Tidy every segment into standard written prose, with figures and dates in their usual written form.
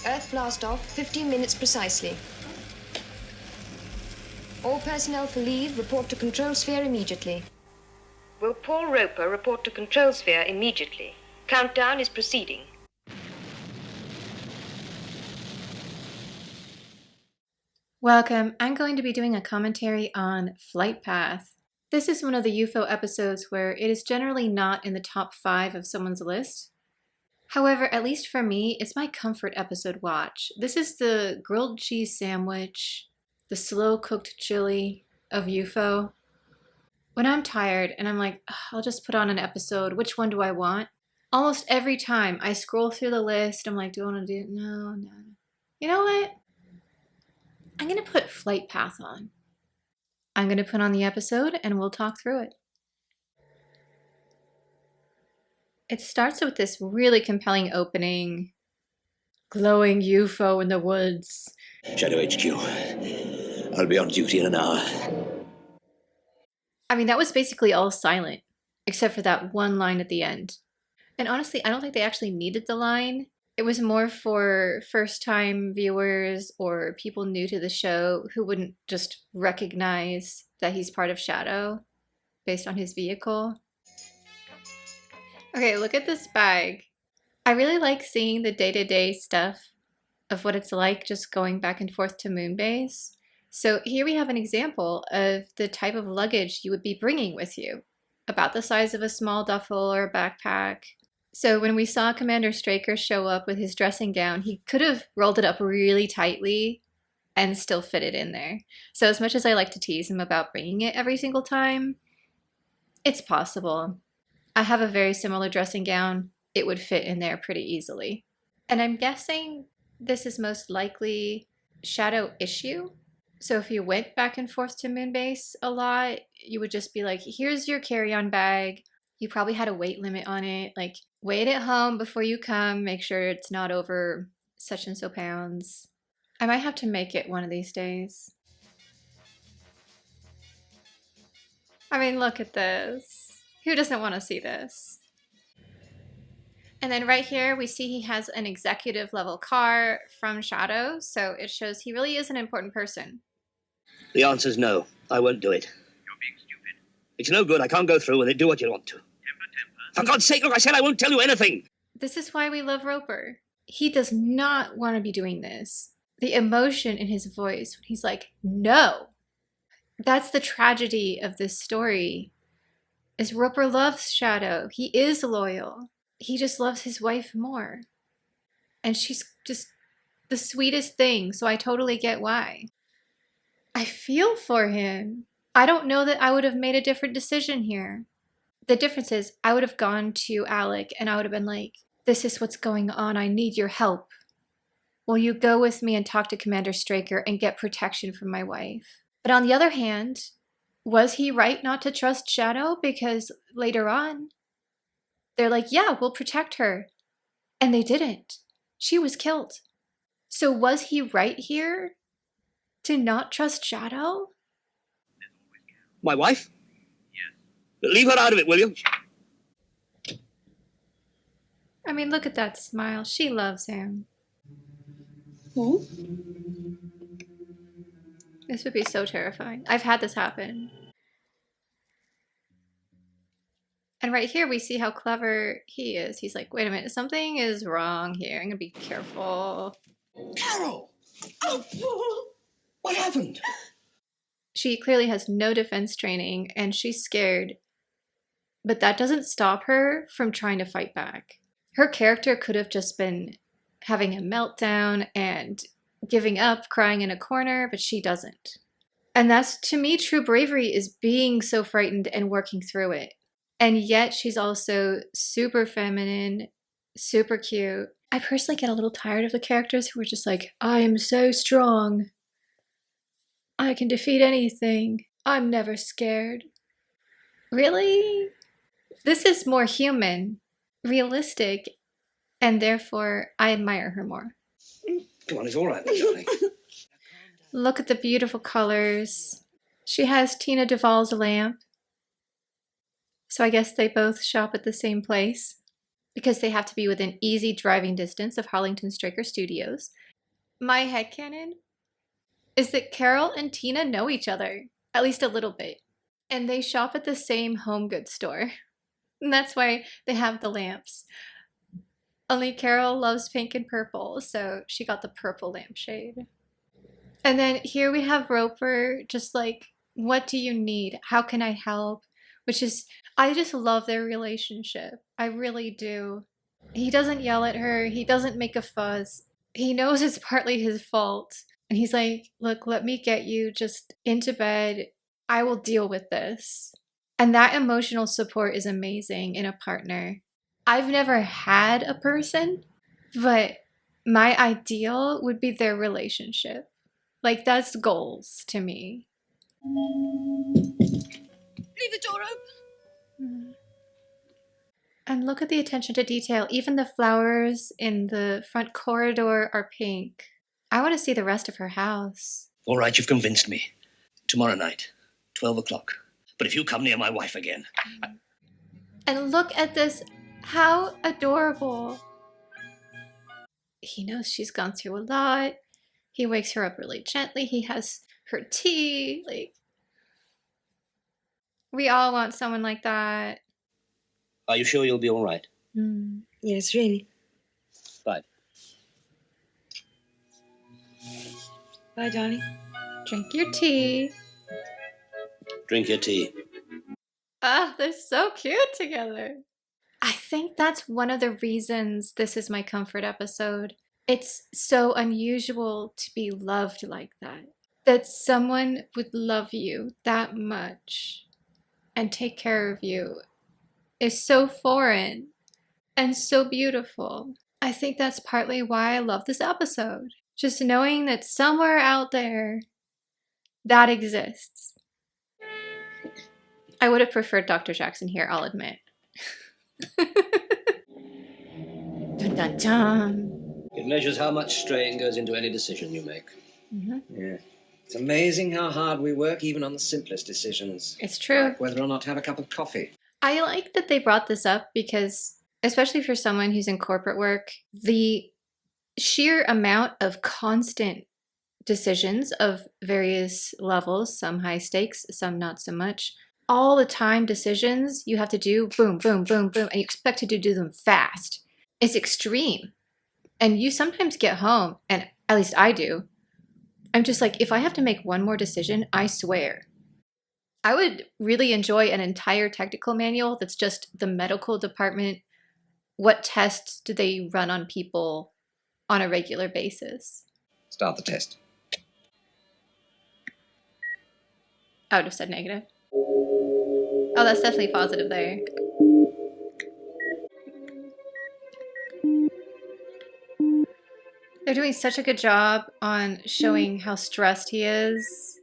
Earth blast off, 15 minutes precisely. All personnel for leave report to control sphere immediately. Will Paul Roper report to control sphere immediately? Countdown is proceeding. Welcome. I'm going to be doing a commentary on Flight Path. This is one of the UFO episodes where it is generally not in the top 5 of someone's list. However, at least for me, it's my comfort episode watch. This is the grilled cheese sandwich, the slow-cooked chili of UFO. When I'm tired and I'm like, I'll just put on an episode, which one do I want? Almost every time I scroll through the list, I'm like, do I want to do it? No. You know what? I'm going to put Flight Path on. I'm going to put on the episode and we'll talk through it. It starts with this really compelling opening. Glowing UFO in the woods. SHADO HQ. I'll be on duty in an hour. I mean, that was basically all silent, except for that one line at the end. And honestly, I don't think they actually needed the line. It was more for first-time viewers or people new to the show who wouldn't just recognize that he's part of SHADO based on his vehicle. Okay, look at this bag. I really like seeing the day-to-day stuff of what it's like just going back and forth to Moonbase. So here we have an example of the type of luggage you would be bringing with you, about the size of a small duffel or a backpack. So when we saw Commander Straker show up with his dressing gown, he could have rolled it up really tightly and still fit it in there. So as much as I like to tease him about bringing it every single time, it's possible. I have a very similar dressing gown. It would fit in there pretty easily. And I'm guessing this is most likely SHADO issue. So if you went back and forth to Moonbase a lot, you would just be like, here's your carry-on bag. You probably had a weight limit on it. Like, weigh it at home before you come. Make sure it's not over such and so pounds. I might have to make it one of these days. I mean, look at this. Who doesn't want to see this? And then right here, we see he has an executive level car from SHADO, so it shows he really is an important person. The answer's no. I won't do it. You're being stupid. It's no good. I can't go through with it. Do what you want to. Temper. For God's sake, look, I said I won't tell you anything. This is why we love Roper. He does not want to be doing this. The emotion in his voice when he's like, no. That's the tragedy of this story. Is Roper loves SHADO. He is loyal. He just loves his wife more. And she's just the sweetest thing, so I totally get why. I feel for him. I don't know that I would have made a different decision here. The difference is I would have gone to Alec and I would have been like, this is what's going on. I need your help. Will you go with me and talk to Commander Straker and get protection from my wife? But on the other hand, was he right not to trust SHADO? Because later on, they're like, yeah, we'll protect her. And they didn't. She was killed. So was he right here to not trust SHADO? My wife? Yes. Leave her out of it, will you? I mean, look at that smile. She loves him. Hmm? This would be so terrifying. I've had this happen. And right here, we see how clever he is. He's like, wait a minute, something is wrong here. I'm going to be careful. Carol! Oh, what happened? She clearly has no defense training, and she's scared. But that doesn't stop her from trying to fight back. Her character could have just been having a meltdown and giving up, crying in a corner, but she doesn't. And that's, to me, true bravery is being so frightened and working through it. And yet she's also super feminine, super cute. I personally get a little tired of the characters who are just like, I am so strong. I can defeat anything. I'm never scared. Really? This is more human, realistic, and therefore I admire her more. Come on, it's all right, darling. Look at the beautiful colors. She has Tina Duvall's lamp. So I guess they both shop at the same place. because they have to be within easy driving distance of Harlington Straker Studios. My headcanon is that Carol and Tina know each other, at least a little bit, and they shop at the same home goods store. And that's why they have the lamps. Only Carol loves pink and purple, so she got the purple lampshade. And then here we have Roper just like, what do you need? How can I help? Which is, I just love their relationship. I really do. He doesn't yell at her. He doesn't make a fuss. He knows it's partly his fault. And he's like, look, let me get you just into bed. I will deal with this. And that emotional support is amazing in a partner. I've never had a person, but my ideal would be their relationship. Like, that's goals to me. Leave the door open. And look at the attention to detail. Even the flowers in the front corridor are pink. I want to see the rest of her house. All right, you've convinced me. Tomorrow night, 12 o'clock. But if you come near my wife again... And look at this. How adorable. He knows she's gone through a lot. He wakes her up really gently. He has her tea. Like, we all want someone like that. Are you sure you'll be all right? Yes, really. Bye. Bye, darling. Drink your tea. Drink your tea. Ah, they're so cute together. I think that's one of the reasons this is my comfort episode. It's so unusual to be loved like that. That someone would love you that much and take care of you is so foreign and so beautiful. I think that's partly why I love this episode. Just knowing that somewhere out there, that exists. I would have preferred Dr. Jackson here, I'll admit. Dun dun dun. It measures how much strain goes into any decision you make. Yeah. It's amazing how hard we work, even on the simplest decisions. It's true. Like whether or not to have a cup of coffee. I like that they brought this up because, especially for someone who's in corporate work, the sheer amount of constant decisions of various levels, some high stakes, some not so much, all the time decisions you have to do, boom, boom, boom, boom, and you expect to do them fast. It's extreme. And you sometimes get home, and at least I do, I'm just like, if I have to make one more decision, I swear. I would really enjoy an entire technical manual that's just the medical department. What tests do they run on people on a regular basis? Start the test. I would have said negative. Oh, that's definitely positive there. They're doing such a good job on showing how stressed he is.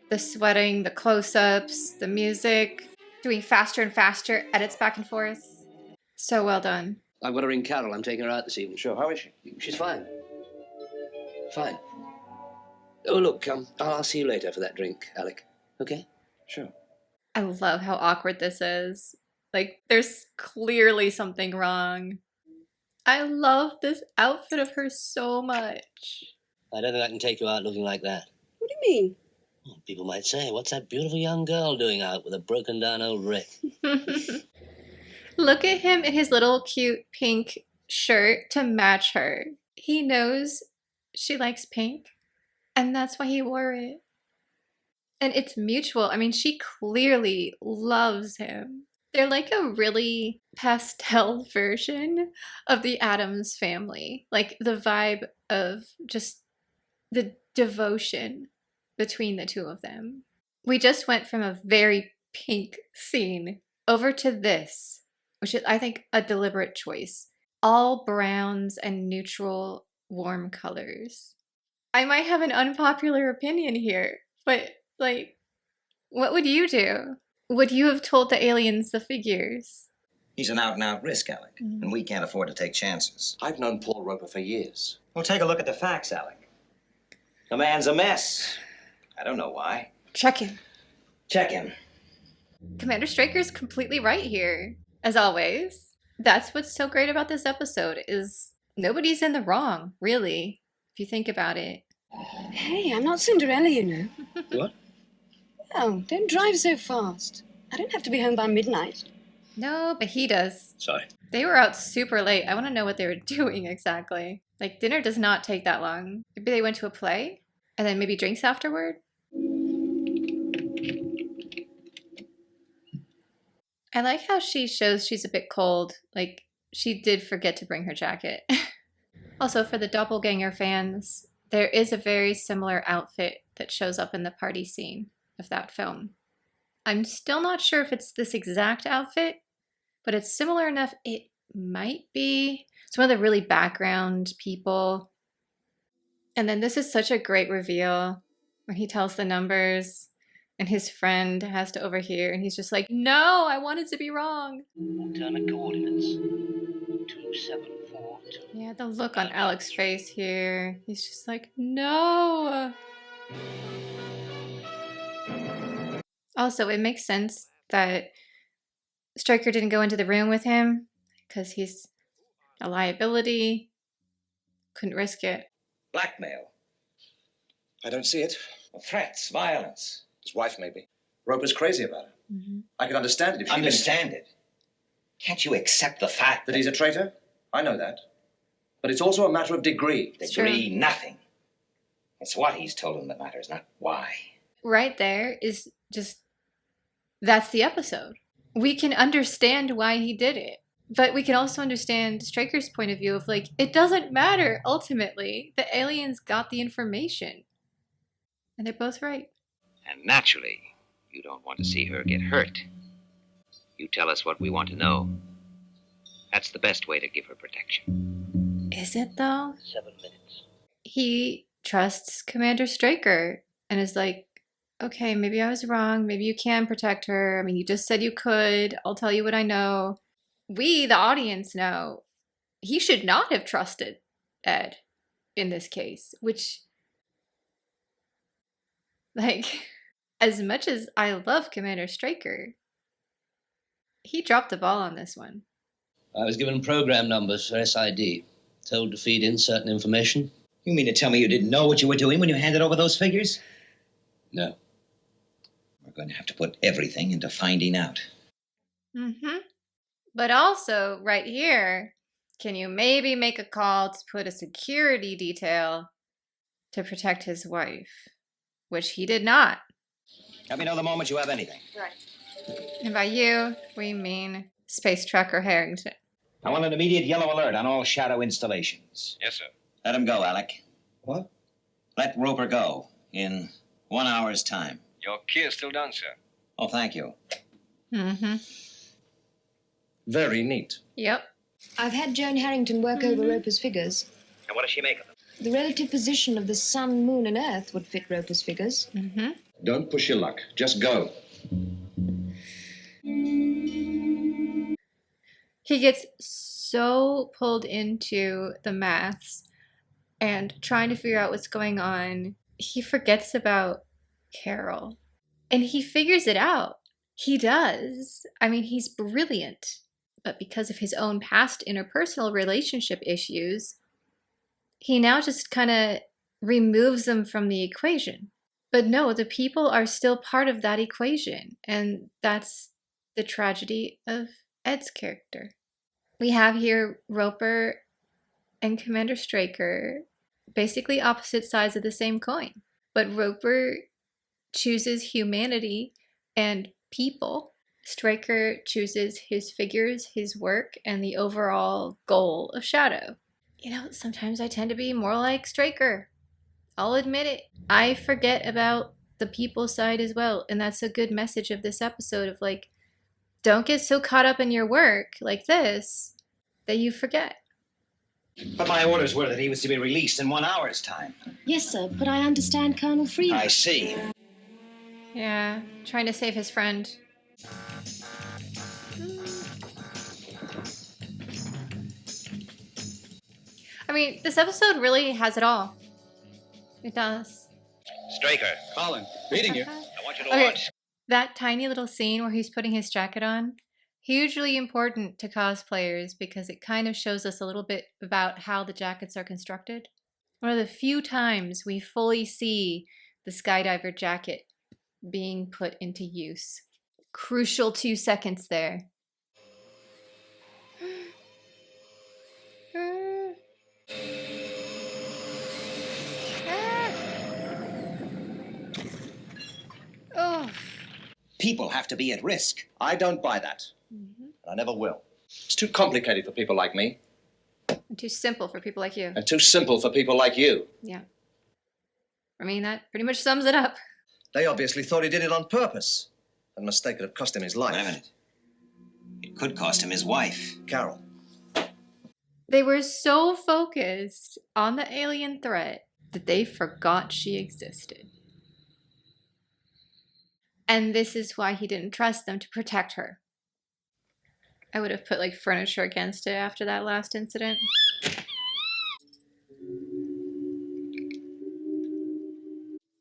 The sweating, the close-ups, the music, doing faster and faster, edits back and forth. So well done. I've got to ring Carol. I'm taking her out this evening. Sure, how is she? She's fine. Fine. Oh, look, I'll see you later for that drink, Alec. Okay? Sure. I love how awkward this is. Like, there's clearly something wrong. I love this outfit of hers so much. I don't think I can take you out looking like that. What do you mean? Well, people might say, what's that beautiful young girl doing out with a broken-down old wreck? Look at him in his little cute pink shirt to match her. He knows she likes pink, and that's why he wore it. And it's mutual. I mean, she clearly loves him. They're like a really pastel version of the Addams family. Like the vibe of just the devotion between the two of them. We just went from a very pink scene over to this, which is, I think, a deliberate choice. All browns and neutral, warm colors. I might have an unpopular opinion here, but, like, what would you do? Would you have told the aliens the figures? He's an out-and-out risk, Alec, and we can't afford to take chances. I've known Paul Roper for years. Well, take a look at the facts, Alec. The man's a mess. I don't know why. Check him. Check him. Commander Straker's completely right here, as always. That's what's so great about this episode is nobody's in the wrong, really, if you think about it. Hey, I'm not Cinderella, you know. What? Oh, don't drive so fast. I don't have to be home by midnight. No, but he does. Sorry. They were out super late. I want to know what they were doing exactly. Like, dinner does not take that long. Maybe they went to a play and then maybe drinks afterward. I like how she shows she's a bit cold. Like, she did forget to bring her jacket. Also, for the doppelganger fans, there is a very similar outfit that shows up in the party scene of that film. I'm still not sure if it's this exact outfit, but it's similar enough it might be. It's one of the really background people. And then this is such a great reveal where he tells the numbers and his friend has to overhear and he's just like, no, I want it to be wrong. Alternate coordinates. 2742. Yeah, the look on Alex's face here. He's just like, no. Also, it makes sense that Straker didn't go into the room with him because he's a liability. Couldn't risk it. Blackmail. I don't see it. Threats. Violence. His wife, maybe. Roper's crazy about her. I could understand it if she Understand it? Can't you accept the fact that he's a traitor? I know that. But it's also a matter of degree. Degree, nothing. It's what he's told him that matters, not why. Right there is just, that's the episode. We can understand why he did it. But we can also understand Straker's point of view of like, it doesn't matter ultimately. The aliens got the information. And they're both right. And naturally, you don't want to see her get hurt. You tell us what we want to know. That's the best way to give her protection. Is it though? 7 minutes. He trusts Commander Straker and is like, okay, maybe I was wrong. Maybe you can protect her. I mean, you just said you could. I'll tell you what I know. We, the audience, know he should not have trusted Ed in this case, which, like, as much as I love Commander Straker, he dropped the ball on this one. I was given program numbers for S.H.A.D O, told to feed in certain information. You mean to tell me you didn't know what you were doing when you handed over those figures? No. We're going to have to put everything into finding out. Mm-hmm. But also, right here, can you maybe make a call to put a security detail to protect his wife? Which he did not. Let me know the moment you have anything. Right. And by you, we mean Space Trucker Harrington. I want an immediate yellow alert on all SHADO installations. Yes, sir. Let him go, Alec. What? Let Roper go in 1 hour's time. Your key is still done, sir. Oh, thank you. Mm-hmm. Very neat. Yep. I've had Joan Harrington work over Roper's figures. And what does she make of them? The relative position of the sun, moon, and earth would fit Roper's figures. Mm-hmm. Don't push your luck. Just go. He gets so pulled into the maths and trying to figure out what's going on. He forgets about Carol. And he figures it out. He does. I mean, he's brilliant. But because of his own past interpersonal relationship issues, he now just kind of removes them from the equation. But no, the people are still part of that equation. And that's the tragedy of Ed's character. We have here Roper and Commander Straker, basically opposite sides of the same coin. But Roper chooses humanity and people. Straker chooses his figures, his work, and the overall goal of SHADO. You know, sometimes I tend to be more like Straker. I'll admit it. I forget about the people side as well. And that's a good message of this episode of like, don't get so caught up in your work like this that you forget. But my orders were that he was to be released in 1 hour's time. Yes, sir, but I understand Colonel Freeman. I see. Yeah, trying to save his friend. I mean, this episode really has it all. It does. Straker, Colin, reading you. I want you to Okay, watch. that tiny little scene where he's putting his jacket on, Hugely important to cosplayers because it kind of shows us a little bit about how the jackets are constructed. One of the few times we fully see the skydiver jacket being put into use. Crucial 2 seconds there. Oh. People have to be at risk. I don't buy that. And I never will. It's too complicated for people like me. And too simple for people like you. And too simple for people like you. Yeah. I mean, that pretty much sums it up. They obviously thought he did it on purpose. A mistake could have cost him his life. Wait a minute. It could cost him his wife. Carol. They were so focused on the alien threat that they forgot she existed. And this is why he didn't trust them to protect her. I would have put like furniture against it after that last incident.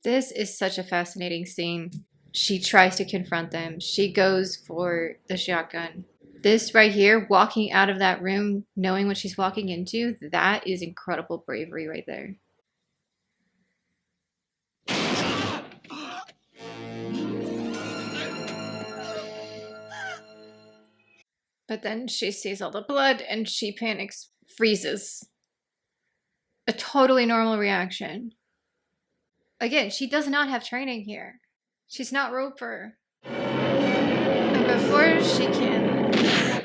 This is such a fascinating scene. She tries to confront them. She goes for the shotgun. This right here, walking out of that room, knowing what she's walking into, that is incredible bravery right there. But then she sees all the blood and she panics, freezes. A totally normal reaction. Again, she does not have training here. She's not Roper. And before she can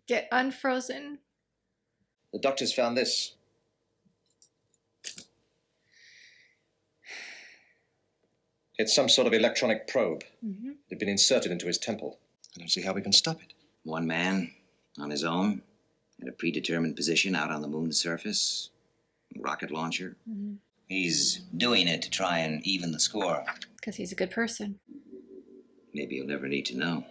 get unfrozen... The doctors found this. It's some sort of electronic probe. They've been inserted into his temple. I don't see how we can stop it. One man, on his own, at a predetermined position out on the moon's surface. Rocket launcher. He's doing it to try and even the score. Because he's a good person. Maybe you'll never need to know.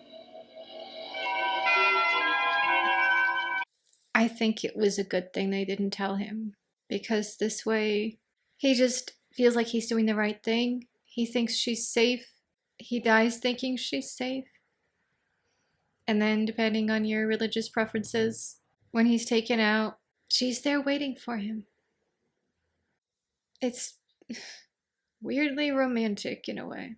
I think it was a good thing they didn't tell him. Because this way, he just feels like he's doing the right thing. He thinks she's safe. He dies thinking she's safe. And then, depending on your religious preferences, when he's taken out, she's there waiting for him. It's weirdly romantic in a way.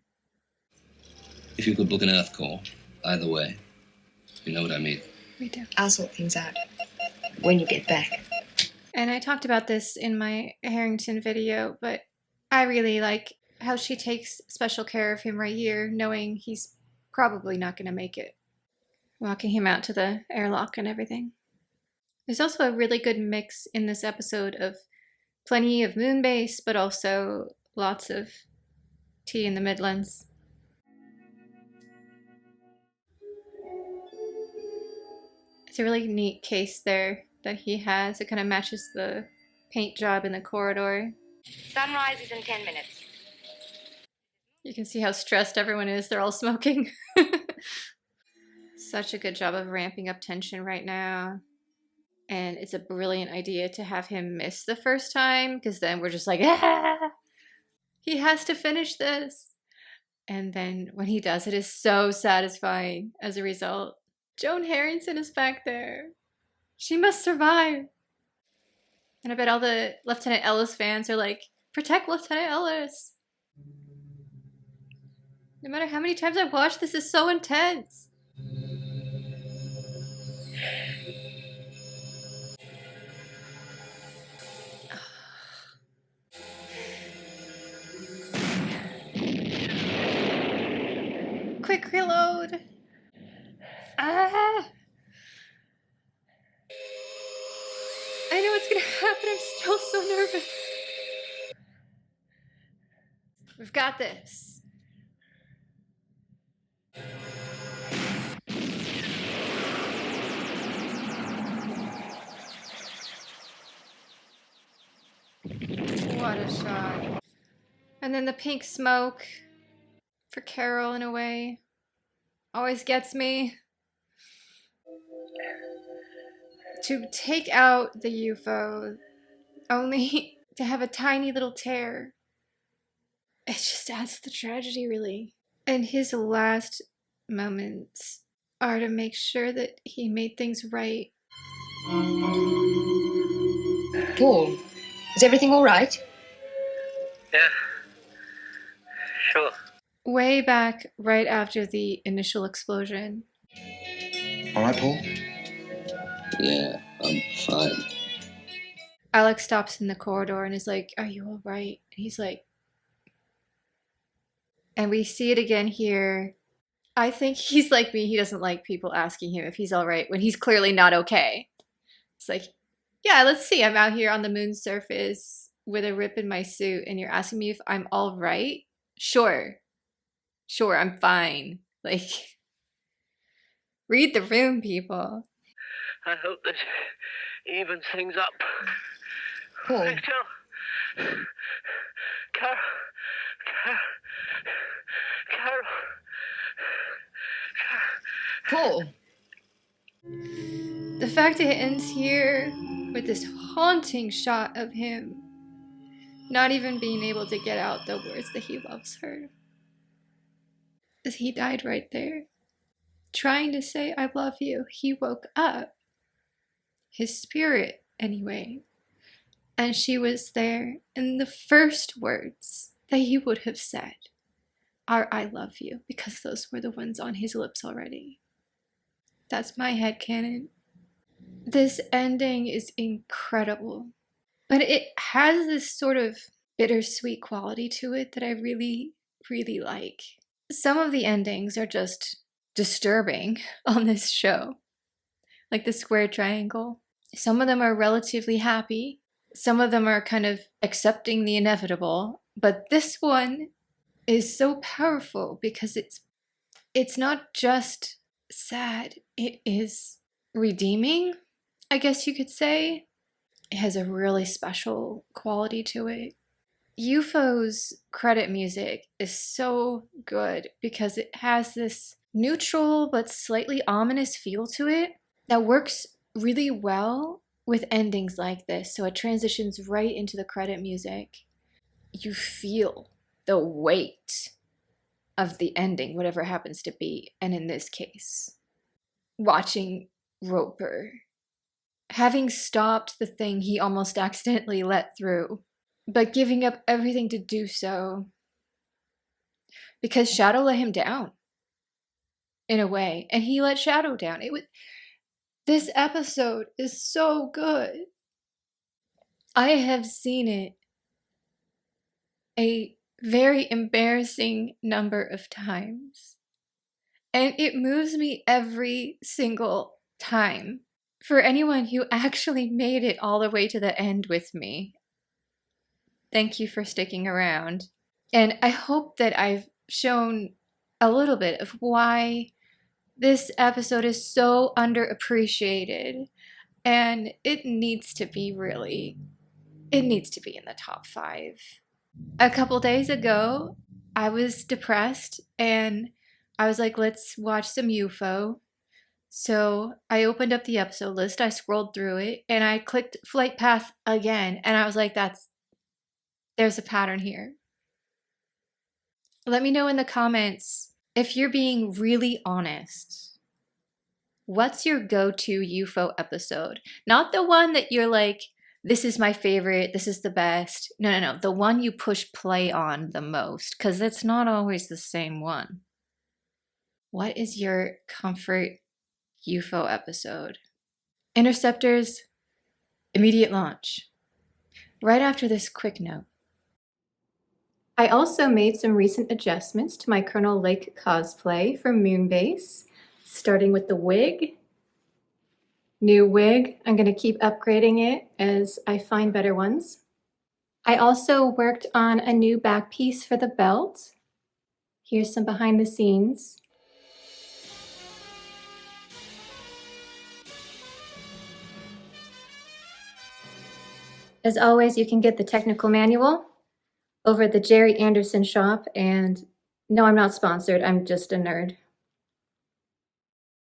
If you could book an Earth call, either way. You know what I mean. We do. I'll sort things out when you get back. And I talked about this in my Harrington video, but I really like how she takes special care of him right here, knowing he's probably not going to make it. Walking him out to the airlock and everything. There's also a really good mix in this episode of plenty of moon base, but also lots of tea in the Midlands. It's a really neat case there that he has. It kind of matches the paint job in the corridor. Sunrise is in 10 minutes. You can see how stressed everyone is. They're all smoking. Such a good job of ramping up tension right now. And it's a brilliant idea to have him miss the first time, because then we're just like, ah! He has to finish this. And then when he does, it is so satisfying as a result. Joan Harrington is back there. She must survive. And I bet all the Lieutenant Ellis fans are like, protect Lieutenant Ellis. No matter how many times I've watched, this is so intense. Quick reload. Ah. I know what's gonna happen. I'm still so nervous. We've got this. What a shot. And then the pink smoke for Carol in a way always gets me. To take out the UFO only to have a tiny little tear. It just adds to the tragedy, really. And his last moments are to make sure that he made things right. Paul, is everything all right? Yeah. Sure. Way back, right after the initial explosion. All right, Paul? Yeah, I'm fine. Alex stops in the corridor and is like, "Are you all right?" And he's like, and we see it again here. I think he's like me. He doesn't like people asking him if he's all right when he's clearly not okay. It's like, yeah, let's see. I'm out here on the moon's surface with a rip in my suit, and you're asking me if I'm all right? Sure. Sure, I'm fine. Like, read the room, people. I hope this evens things up. Paul. Rachel. Carol. Paul. The fact that it ends here with this haunting shot of him not even being able to get out the words that he loves her. As he died right there, trying to say, "I love you." He woke up, his spirit anyway, and she was there, and the first words that he would have said are, "I love you," because those were the ones on his lips already. That's my headcanon. This ending is incredible, but it has this sort of bittersweet quality to it that I really, really like. Some of the endings are just disturbing on this show, like the square triangle. Some of them are relatively happy. Some of them are kind of accepting the inevitable. But this one is so powerful because it's not just sad. It is redeeming, I guess you could say. It has a really special quality to it. UFO's credit music is so good because it has this neutral but slightly ominous feel to it that works really well with endings like this. So it transitions right into the credit music. You feel the weight of the ending, whatever it happens to be. And in this case, watching Roper having stopped the thing he almost accidentally let through, but giving up everything to do so because S.H.A.D.O let him down in a way, and he let S.H.A.D.O down. This episode is so good. I have seen it a very embarrassing number of times, and it moves me every single time. For anyone who actually made it all the way to the end with me, thank you for sticking around. And I hope that I've shown a little bit of why this episode is so underappreciated, and it needs to be in the top 5. A couple days ago, I was depressed and I was like, let's watch some UFO. So I opened up the episode list, I scrolled through it, and I clicked Flight Path again, and I was like, there's a pattern here. Let me know in the comments if you're being really honest. What's your go-to UFO episode? Not the one that you're like, this is my favorite, this is the best. No. The one you push play on the most, because it's not always the same one. What is your comfort UFO episode? Interceptors, immediate launch. Right after this quick note. I also made some recent adjustments to my Colonel Lake cosplay for Moonbase, starting with the wig. New wig. I'm going to keep upgrading it as I find better ones. I also worked on a new back piece for the belt. Here's some behind the scenes. As always, you can get the technical manual over at the Gerry Anderson shop, and no, I'm not sponsored, I'm just a nerd.